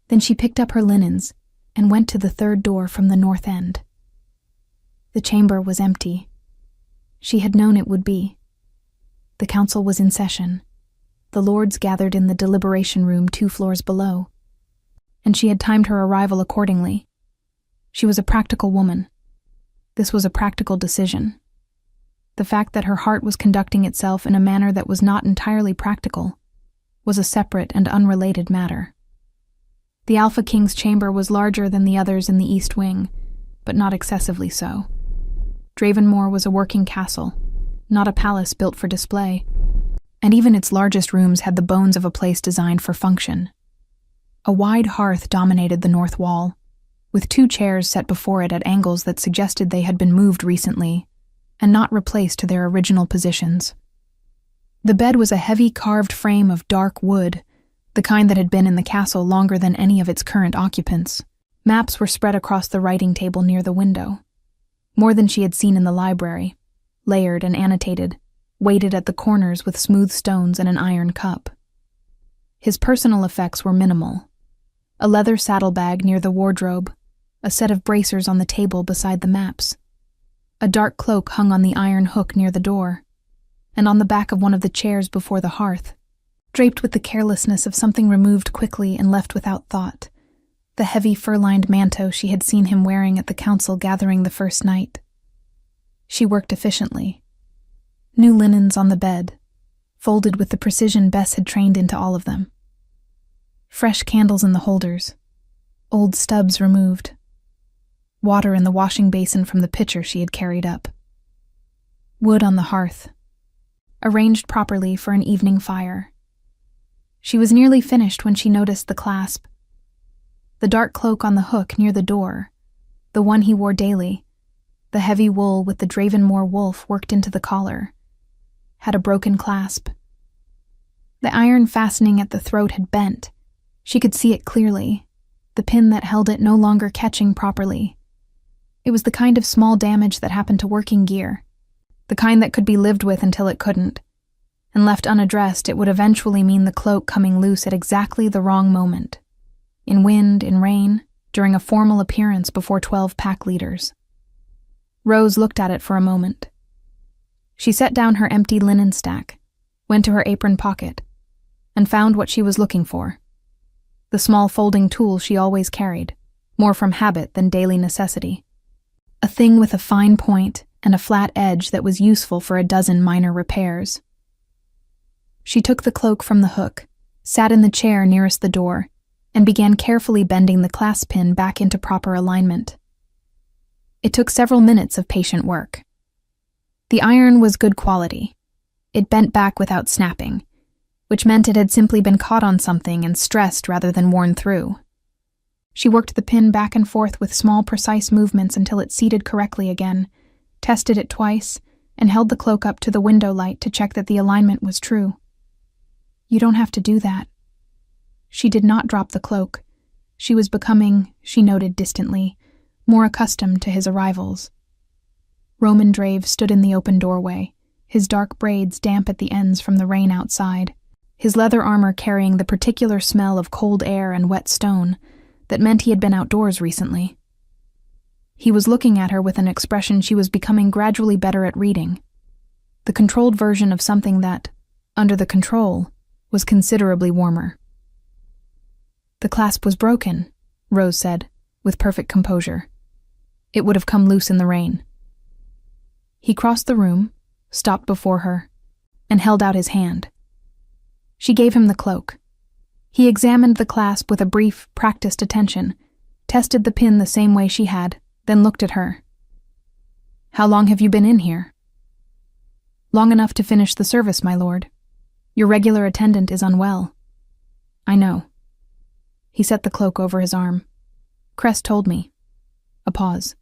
Then she picked up her linens and went to the third door from the north end. The chamber was empty. She had known it would be. The council was in session. The lords gathered in the deliberation room 2 floors below, and she had timed her arrival accordingly. She was a practical woman. This was a practical decision. The fact that her heart was conducting itself in a manner that was not entirely practical was a separate and unrelated matter. The Alpha King's chamber was larger than the others in the East Wing, but not excessively so. Dravenmore was a working castle, not a palace built for display, and even its largest rooms had the bones of a place designed for function. A wide hearth dominated the north wall, with 2 chairs set before it at angles that suggested they had been moved recently and not replaced to their original positions. The bed was a heavy carved frame of dark wood, the kind that had been in the castle longer than any of its current occupants. Maps were spread across the writing table near the window, more than she had seen in the library, layered and annotated, weighted at the corners with smooth stones and an iron cup. His personal effects were minimal. A leather saddlebag near the wardrobe, a set of bracers on the table beside the maps. A dark cloak hung on the iron hook near the door, and on the back of one of the chairs before the hearth, draped with the carelessness of something removed quickly and left without thought, the heavy fur-lined manto she had seen him wearing at the council gathering the first night. She worked efficiently. New linens on the bed, folded with the precision Bess had trained into all of them. Fresh candles in the holders, old stubs removed. Water in the washing basin from the pitcher she had carried up. Wood on the hearth, arranged properly for an evening fire. She was nearly finished when she noticed the clasp. The dark cloak on the hook near the door, the one he wore daily, the heavy wool with the Dravenmore wolf worked into the collar, had a broken clasp. The iron fastening at the throat had bent. She could see it clearly, the pin that held it no longer catching properly. It was the kind of small damage that happened to working gear, the kind that could be lived with until it couldn't, and left unaddressed it would eventually mean the cloak coming loose at exactly the wrong moment. In wind, in rain, during a formal appearance before 12 pack leaders. Rose looked at it for a moment. She set down her empty linen stack, went to her apron pocket, and found what she was looking for. The small folding tool she always carried, more from habit than daily necessity. A thing with a fine point and a flat edge that was useful for a dozen minor repairs. She took the cloak from the hook, sat in the chair nearest the door, and began carefully bending the clasp pin back into proper alignment. It took several minutes of patient work. The iron was good quality. It bent back without snapping, which meant it had simply been caught on something and stressed rather than worn through. She worked the pin back and forth with small, precise movements until it seated correctly again, tested it twice, and held the cloak up to the window light to check that the alignment was true. "You don't have to do that." She did not drop the cloak. She was becoming, she noted distantly, more accustomed to his arrivals. Roman Drave stood in the open doorway, his dark braids damp at the ends from the rain outside, his leather armor carrying the particular smell of cold air and wet stone that meant he had been outdoors recently. He was looking at her with an expression she was becoming gradually better at reading, the controlled version of something that, under the control, was considerably warmer. "The clasp was broken," Rose said, with perfect composure. "It would have come loose in the rain." He crossed the room, stopped before her, and held out his hand. She gave him the cloak. He examined the clasp with a brief, practiced attention, tested the pin the same way she had, then looked at her. "How long have you been in here?" "Long enough to finish the service, my lord. Your regular attendant is unwell." "I know." He set the cloak over his arm. "Crest told me." A pause.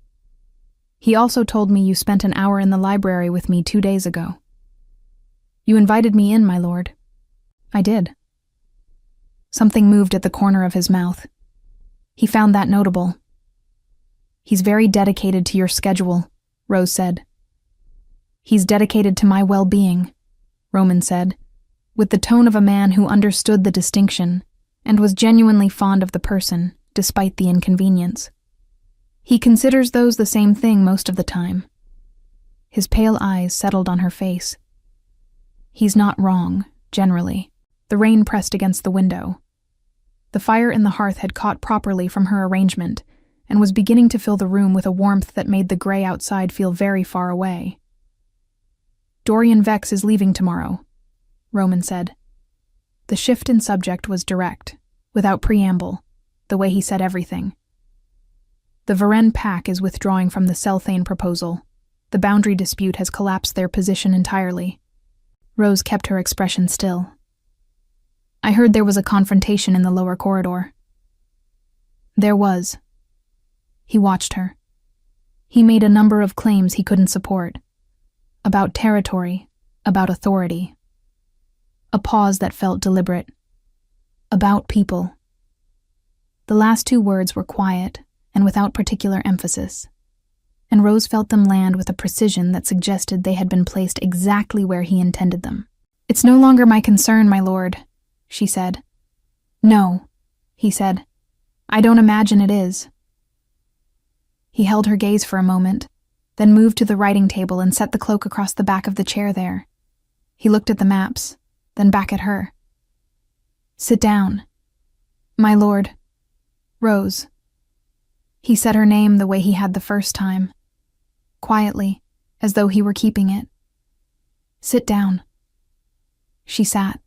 "He also told me you spent an hour in the library with me 2 days ago." "You invited me in, my lord." "I did." Something moved at the corner of his mouth. He found that notable. "He's very dedicated to your schedule," Rose said. "He's dedicated to my well-being," Roman said, with the tone of a man who understood the distinction and was genuinely fond of the person, despite the inconvenience. "He considers those the same thing most of the time." His pale eyes settled on her face. "He's not wrong, generally." The rain pressed against the window. The fire in the hearth had caught properly from her arrangement and was beginning to fill the room with a warmth that made the gray outside feel very far away. "Dorian Vex is leaving tomorrow," Roman said. The shift in subject was direct, without preamble, the way he said everything. "The Varen pack is withdrawing from the Selthane proposal. The boundary dispute has collapsed their position entirely." Rose kept her expression still. "I heard there was a confrontation in the lower corridor." "There was." He watched her. He made a number of claims he couldn't support. About territory, about authority. A pause that felt deliberate. About people. The last two words were quiet and without particular emphasis, and Rose felt them land with a precision that suggested they had been placed exactly where he intended them. "It's no longer my concern, my lord," she said. "No," he said. "I don't imagine it is." He held her gaze for a moment, then moved to the writing table and set the cloak across the back of the chair there. He looked at the maps, then back at her. "Sit down." "My lord." "Rose." He said her name the way he had the first time, quietly, as though he were keeping it. "Sit down." She sat.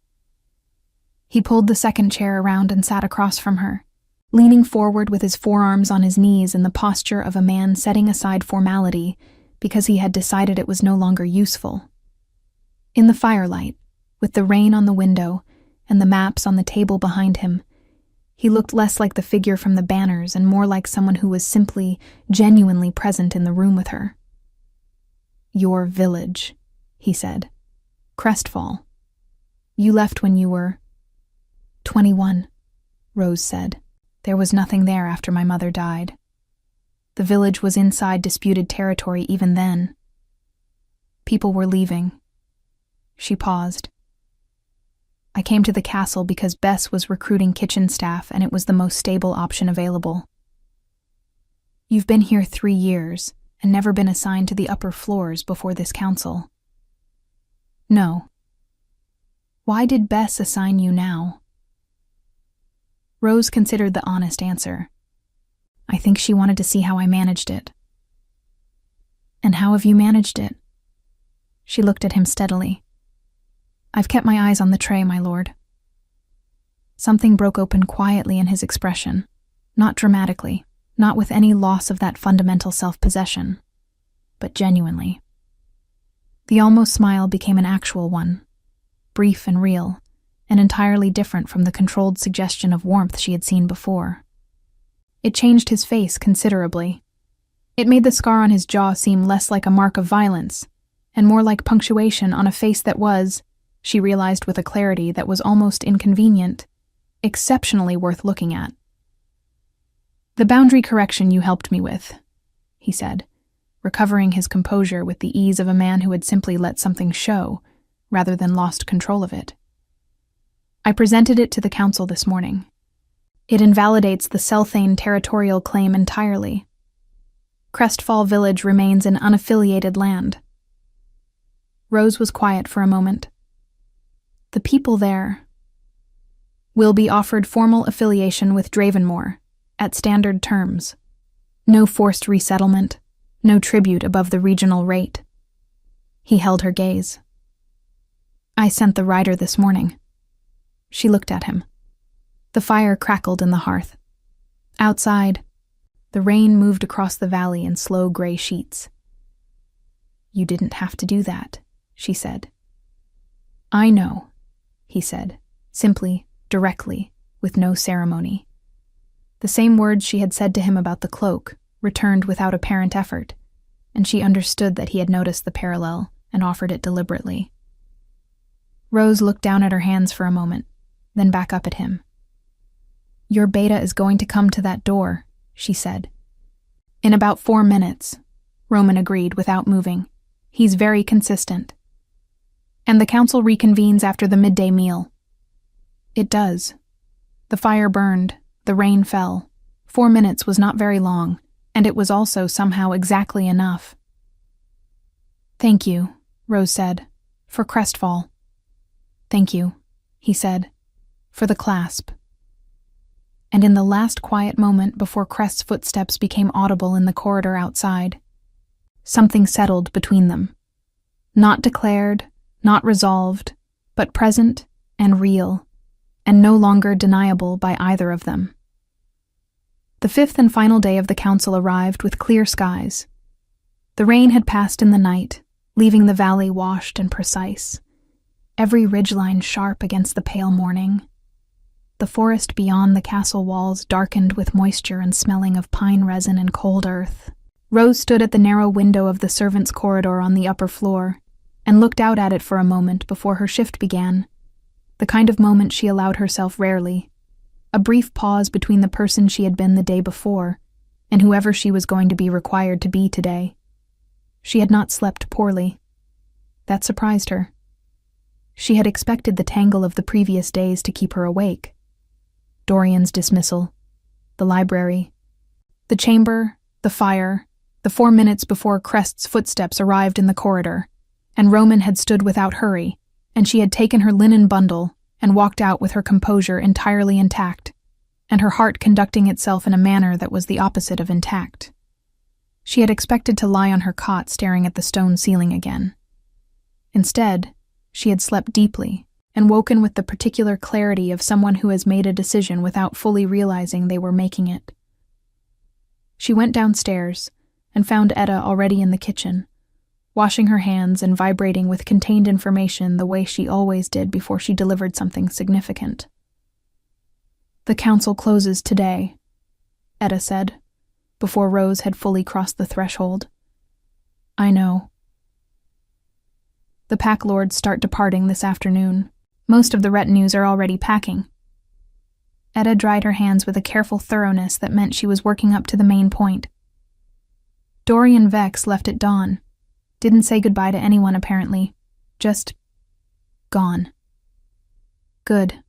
He pulled the second chair around and sat across from her, leaning forward with his forearms on his knees in the posture of a man setting aside formality because he had decided it was no longer useful. In the firelight, with the rain on the window and the maps on the table behind him, he looked less like the figure from the banners and more like someone who was simply, genuinely present in the room with her. "Your village," he said. "Crestfall. You left when you were 21, Rose said. "There was nothing there after my mother died. The village was inside disputed territory even then. People were leaving." She paused. "I came to the castle because Bess was recruiting kitchen staff and it was the most stable option available." "You've been here 3 years and never been assigned to the upper floors before this council." "No." "Why did Bess assign you now?" Rose considered the honest answer. "I think she wanted to see how I managed it." "And how have you managed it?" She looked at him steadily. "I've kept my eyes on the tray, my lord." Something broke open quietly in his expression, not dramatically, not with any loss of that fundamental self-possession, but genuinely. The almost smile became an actual one, brief and real, and entirely different from the controlled suggestion of warmth she had seen before. It changed his face considerably. It made the scar on his jaw seem less like a mark of violence, and more like punctuation on a face that was, she realized with a clarity that was almost inconvenient, exceptionally worth looking at. "The boundary correction you helped me with," he said, recovering his composure with the ease of a man who had simply let something show, rather than lost control of it. "I presented it to the council this morning. It invalidates the Selthane territorial claim entirely. Crestfall Village remains an unaffiliated land." Rose was quiet for a moment. "The people there will be offered formal affiliation with Dravenmore, at standard terms. No forced resettlement, no tribute above the regional rate." He held her gaze. "I sent the rider this morning." She looked at him. The fire crackled in the hearth. Outside, the rain moved across the valley in slow gray sheets. "You didn't have to do that," she said. "I know," he said, simply, directly, with no ceremony. The same words she had said to him about the cloak returned without apparent effort, and she understood that he had noticed the parallel and offered it deliberately. Rose looked down at her hands for a moment, then back up at him. "Your beta is going to come to that door," she said. "In about 4 minutes," Roman agreed without moving. "He's very consistent." "And the council reconvenes after the midday meal." "It does." The fire burned, the rain fell. 4 minutes was not very long, and it was also somehow exactly enough. "Thank you," Rose said, "for Crestfall." "Thank you," he said, "for the clasp." And in the last quiet moment before Crest's footsteps became audible in the corridor outside, something settled between them. Not declared, not resolved, but present and real, and no longer deniable by either of them. The 5th and final day of the council arrived with clear skies. The rain had passed in the night, leaving the valley washed and precise, every ridgeline sharp against the pale morning. The forest beyond the castle walls darkened with moisture and smelling of pine resin and cold earth. Rose stood at the narrow window of the servants' corridor on the upper floor and looked out at it for a moment before her shift began. the kind of moment she allowed herself rarely, a brief pause between the person she had been the day before and whoever she was going to be required to be today. She had not slept poorly. That surprised her. She had expected the tangle of the previous days to keep her awake. Dorian's dismissal, the library, the chamber, the fire, the 4 minutes before Crest's footsteps arrived in the corridor, and Roman had stood without hurry, and she had taken her linen bundle and walked out with her composure entirely intact, and her heart conducting itself in a manner that was the opposite of intact. She had expected to lie on her cot staring at the stone ceiling again. Instead, she had slept deeply and woken with the particular clarity of someone who has made a decision without fully realizing they were making it. She went downstairs and found Etta already in the kitchen, washing her hands and vibrating with contained information the way she always did before she delivered something significant. "The council closes today," Etta said, before Rose had fully crossed the threshold. "I know." "The pack lords start departing this afternoon. Most of the retinues are already packing." Etta dried her hands with a careful thoroughness that meant she was working up to the main point. "Dorian Vex left at dawn. Didn't say goodbye to anyone, apparently. Just gone." "Good,"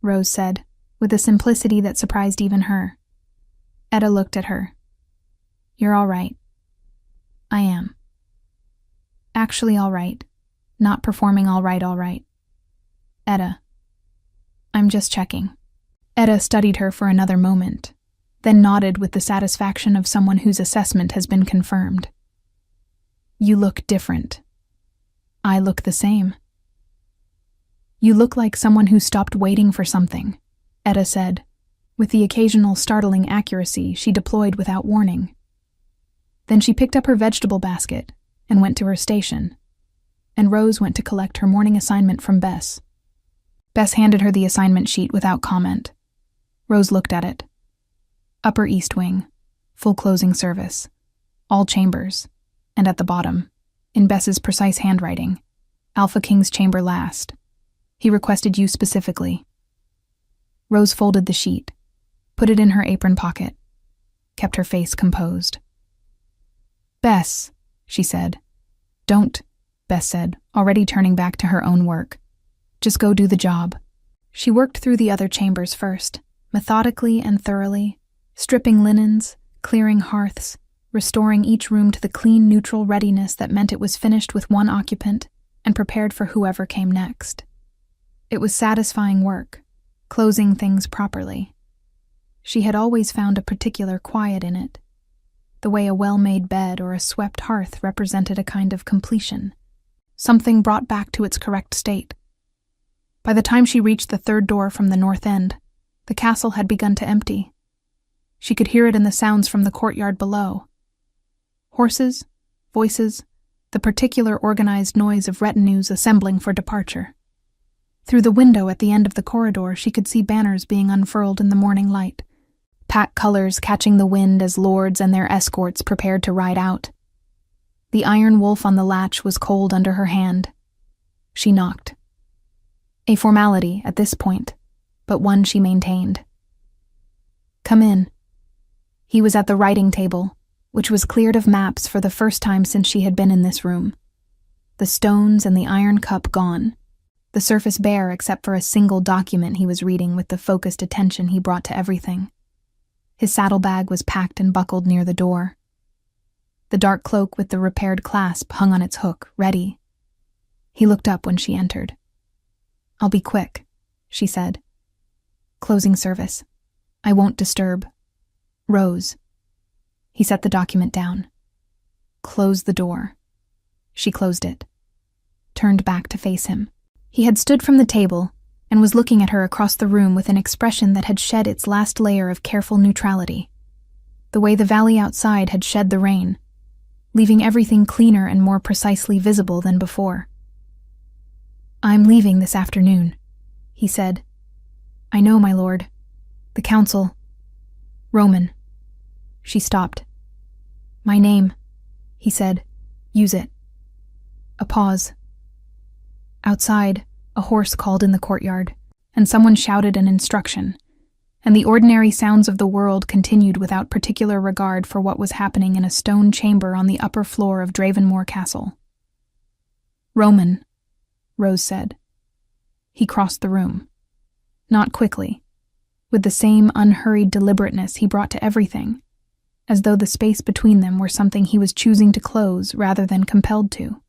Rose said, with a simplicity that surprised even her. Etta looked at her. "You're all right." "I am. Actually all right. Not performing all right. Etta. I'm just checking." Etta studied her for another moment, then nodded with the satisfaction of someone whose assessment has been confirmed. "You look different." "I look the same." "You look like someone who stopped waiting for something," Etta said, with the occasional startling accuracy she deployed without warning. Then she picked up her vegetable basket and went to her station, and Rose went to collect her morning assignment from Bess. Bess handed her the assignment sheet without comment. Rose looked at it. Upper East Wing, full closing service, all chambers, and at the bottom, in Bess's precise handwriting, Alpha King's chamber last. He requested you specifically. Rose folded the sheet, put it in her apron pocket, kept her face composed. "Bess," she said. "Don't," Bess said, already turning back to her own work. "Just go do the job." She worked through the other chambers first, methodically and thoroughly, stripping linens, clearing hearths, restoring each room to the clean, neutral readiness that meant it was finished with one occupant and prepared for whoever came next. It was satisfying work, closing things properly. She had always found a particular quiet in it, the way a well-made bed or a swept hearth represented a kind of completion, something brought back to its correct state. By the time she reached the third door from the north end, the castle had begun to empty. She could hear it in the sounds from the courtyard below. Horses, voices, the particular organized noise of retinues assembling for departure. Through the window at the end of the corridor, she could see banners being unfurled in the morning light, pack colors catching the wind as lords and their escorts prepared to ride out. The iron wolf on the latch was cold under her hand. She knocked. A formality at this point, but one she maintained. "Come in." He was at the writing table, which was cleared of maps for the first time since she had been in this room. The stones and the iron cup gone, the surface bare except for a single document he was reading with the focused attention he brought to everything. His saddlebag was packed and buckled near the door. The dark cloak with the repaired clasp hung on its hook, ready. He looked up when she entered. "I'll be quick," she said. "Closing service. I won't disturb. Rose." He set the document down. "Close the door." She closed it, turned back to face him. He had stood from the table and was looking at her across the room with an expression that had shed its last layer of careful neutrality, the way the valley outside had shed the rain, leaving everything cleaner and more precisely visible than before. "I'm leaving this afternoon," he said. "I know, my lord. The council. Roman." She stopped. "My name," he said. "Use it." A pause. "Outside, A horse called in the courtyard, and someone shouted an instruction, and the ordinary sounds of the world continued without particular regard for what was happening in a stone chamber on the upper floor of Dravenmore Castle. "Roman," Rose said. He crossed the room. Not quickly, with the same unhurried deliberateness he brought to everything, as though the space between them were something he was choosing to close rather than compelled to.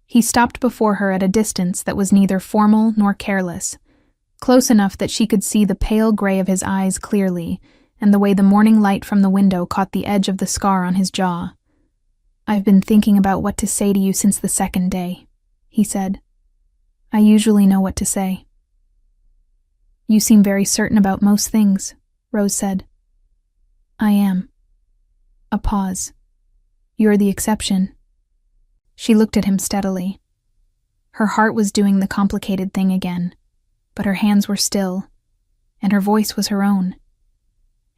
He stopped before her at a distance that was neither formal nor careless, close enough that she could see the pale gray of his eyes clearly, and the way the morning light from the window caught the edge of the scar on his jaw. "I've been thinking about what to say to you since the second day," he said. "I usually know what to say." "You seem very certain about most things," Rose said. "I am." A pause. "You're the exception." She looked at him steadily. Her heart was doing the complicated thing again, but her hands were still, and her voice was her own.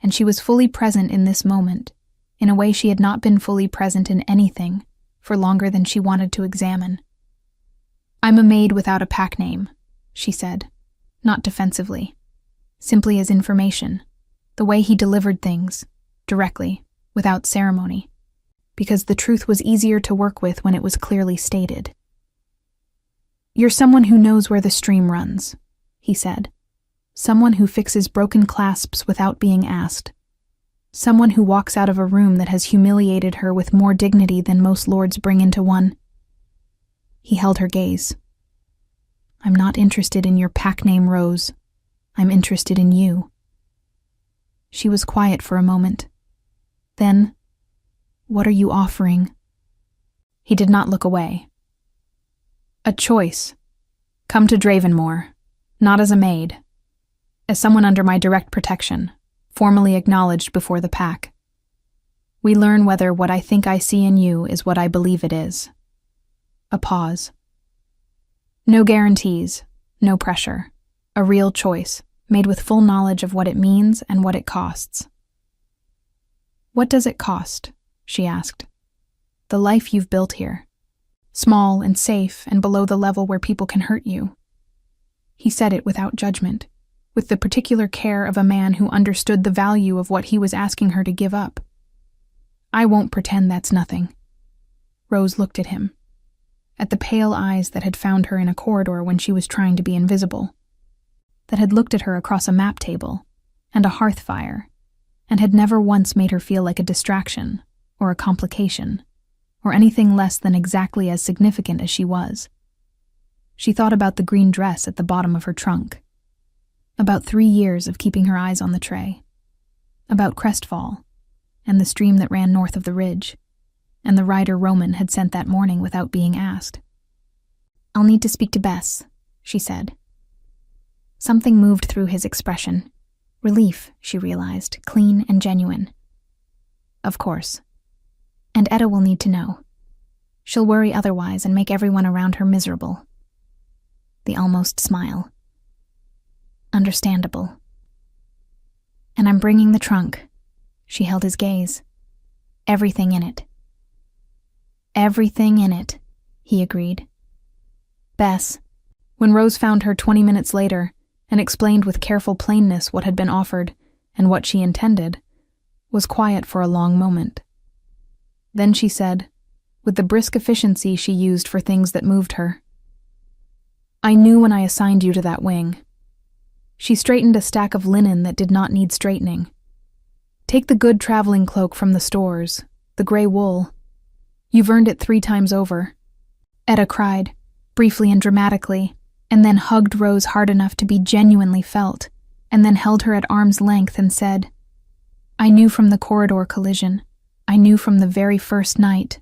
And she was fully present in this moment, in a way she had not been fully present in anything for longer than she wanted to examine. "I'm a maid without a pack name," she said, not defensively, simply as information, the way he delivered things, directly, without ceremony, because the truth was easier to work with when it was clearly stated. "You're someone who knows where the stream runs," he said. "Someone who fixes broken clasps without being asked. Someone who walks out of a room that has humiliated her with more dignity than most lords bring into one." He held her gaze. "I'm not interested in your pack name, Rose. I'm interested in you." She was quiet for a moment. Then, "What are you offering?" He did not look away. "A choice. Come to Dravenmore, not as a maid, as someone under my direct protection, formally acknowledged before the pack. We learn whether what I think I see in you is what I believe it is." A pause. "No guarantees, no pressure. A real choice, made with full knowledge of what it means and what it costs." "What does it cost?" she asked. "The life you've built here. Small and safe and below the level where people can hurt you." He said it without judgment, with the particular care of a man who understood the value of what he was asking her to give up. "I won't pretend that's nothing." Rose looked at him, at the pale eyes that had found her in a corridor when she was trying to be invisible, that had looked at her across a map table and a hearth fire, and had never once made her feel like a distraction, or a complication, or anything less than exactly as significant as she was. She thought about the green dress at the bottom of her trunk, about 3 years of keeping her eyes on the tray, about Crestfall, and the stream that ran north of the ridge, and the rider Roman had sent that morning without being asked. "I'll need to speak to Bess," she said. Something moved through his expression. Relief, she realized, clean and genuine. "Of course. And Etta will need to know. She'll worry otherwise and make everyone around her miserable." The almost smile. "Understandable." "And I'm bringing the trunk." She held his gaze. "Everything in it." "Everything in it," he agreed. Bess, when Rose found her 20 minutes later and explained with careful plainness what had been offered and what she intended, was quiet for a long moment. Then she said, with the brisk efficiency she used for things that moved her, "I knew when I assigned you to that wing." She straightened a stack of linen that did not need straightening. "Take the good traveling cloak from the stores, the gray wool. You've earned it 3 times over." Etta cried, briefly and dramatically, and then hugged Rose hard enough to be genuinely felt, and then held her at arm's length and said, "I knew from the corridor collision. I knew from the very first night."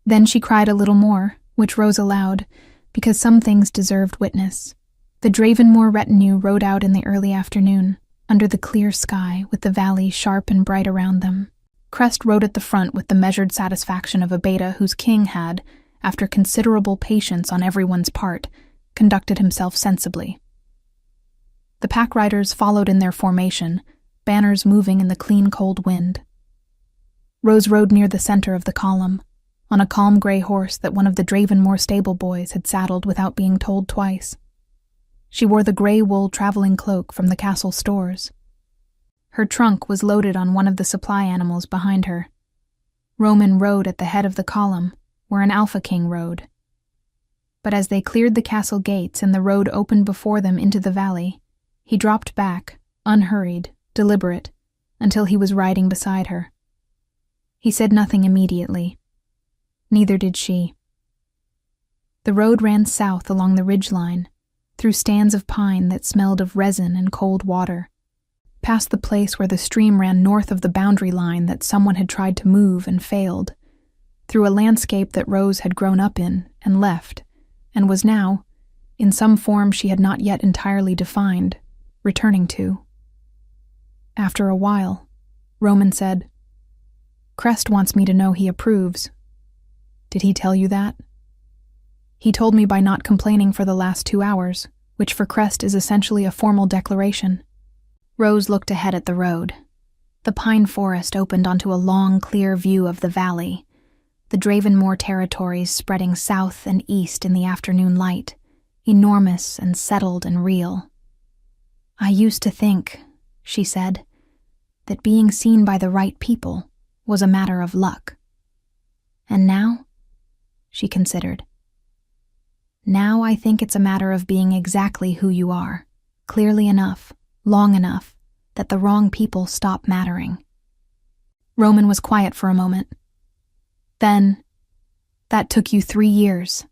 Then she cried a little more, which Rose allowed, because some things deserved witness. The Dravenmore retinue rode out in the early afternoon, under the clear sky with the valley sharp and bright around them. Crest rode at the front with the measured satisfaction of a beta whose king had, after considerable patience on everyone's part, conducted himself sensibly. The pack riders followed in their formation, banners moving in the clean cold wind. Rose rode near the center of the column, on a calm gray horse that one of the Dravenmore stable boys had saddled without being told twice. She wore the gray wool traveling cloak from the castle stores. Her trunk was loaded on one of the supply animals behind her. Roman rode at the head of the column, where an Alpha King rode. But as they cleared the castle gates and the road opened before them into the valley, he dropped back, unhurried, deliberate, until he was riding beside her. He said nothing immediately. Neither did she. The road ran south along the ridgeline, through stands of pine that smelled of resin and cold water, past the place where the stream ran north of the boundary line that someone had tried to move and failed, through a landscape that Rose had grown up in and left, and was now, in some form she had not yet entirely defined, returning to. After a while, Roman said, "Crest wants me to know he approves. Did he tell you that?" "He told me by not complaining for the last 2 hours, which for Crest is essentially a formal declaration." Rose looked ahead at the road. The pine forest opened onto a long, clear view of the valley, the Dravenmore territories spreading south and east in the afternoon light, enormous and settled and real. "I used to think," she said, "that being seen by the right people was a matter of luck. And now?" She considered. "Now I think it's a matter of being exactly who you are, clearly enough, long enough, that the wrong people stop mattering." Roman was quiet for a moment. "Then, that took you 3 years.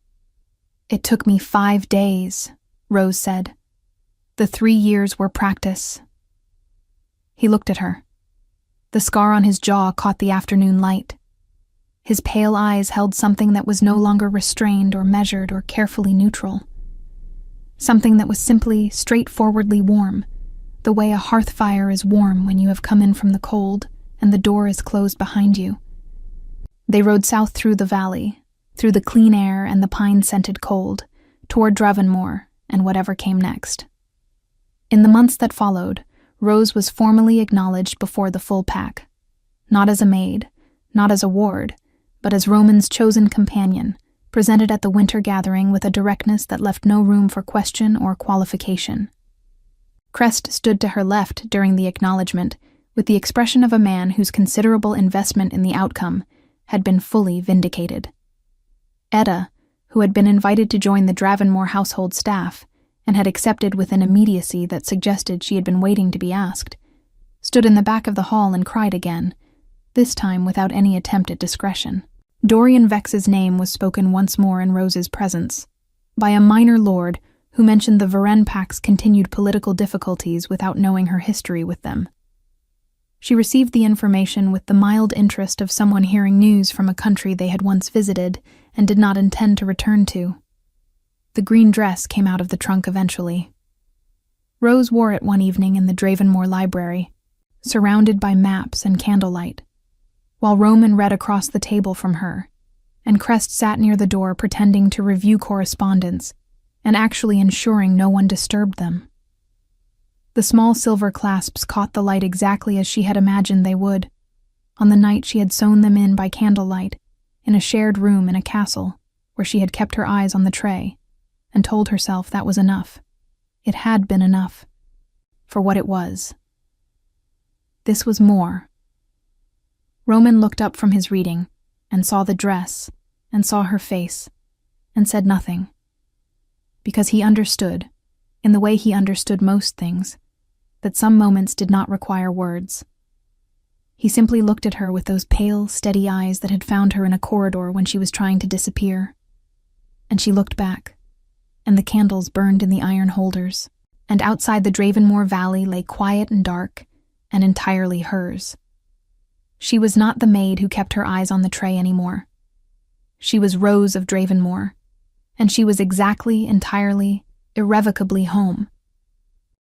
"It took me 5 days, Rose said. "The 3 years were practice." He looked at her. The scar on his jaw caught the afternoon light. His pale eyes held something that was no longer restrained or measured or carefully neutral. Something that was simply, straightforwardly warm, the way a hearth fire is warm when you have come in from the cold and the door is closed behind you. They rode south through the valley, through the clean air and the pine-scented cold, toward Dravenmore and whatever came next. In the months that followed, Rose was formally acknowledged before the full pack, not as a maid, not as a ward, but as Roman's chosen companion, presented at the winter gathering with a directness that left no room for question or qualification. Crest stood to her left during the acknowledgement, with the expression of a man whose considerable investment in the outcome had been fully vindicated. Etta, who had been invited to join the Dravenmore household staff, and had accepted with an immediacy that suggested she had been waiting to be asked, stood in the back of the hall and cried again, this time without any attempt at discretion. Dorian Vex's name was spoken once more in Rose's presence, by a minor lord who mentioned the Varen Pack's continued political difficulties without knowing her history with them. She received the information with the mild interest of someone hearing news from a country they had once visited and did not intend to return to. The green dress came out of the trunk eventually. Rose wore it one evening in the Dravenmore library, surrounded by maps and candlelight, while Roman read across the table from her, and Crest sat near the door pretending to review correspondence and actually ensuring no one disturbed them. The small silver clasps caught the light exactly as she had imagined they would, on the night she had sewn them in by candlelight, in a shared room in a castle, where she had kept her eyes on the tray, and told herself that was enough. It had been enough, for what it was. This was more. Roman looked up from his reading, and saw the dress, and saw her face, and said nothing. Because he understood, in the way he understood most things, that some moments did not require words. He simply looked at her with those pale, steady eyes that had found her in a corridor when she was trying to disappear. And she looked back, and the candles burned in the iron holders, and outside the Dravenmore valley lay quiet and dark, and entirely hers. She was not the maid who kept her eyes on the tray anymore. She was Rose of Dravenmore, and she was exactly, entirely, irrevocably home,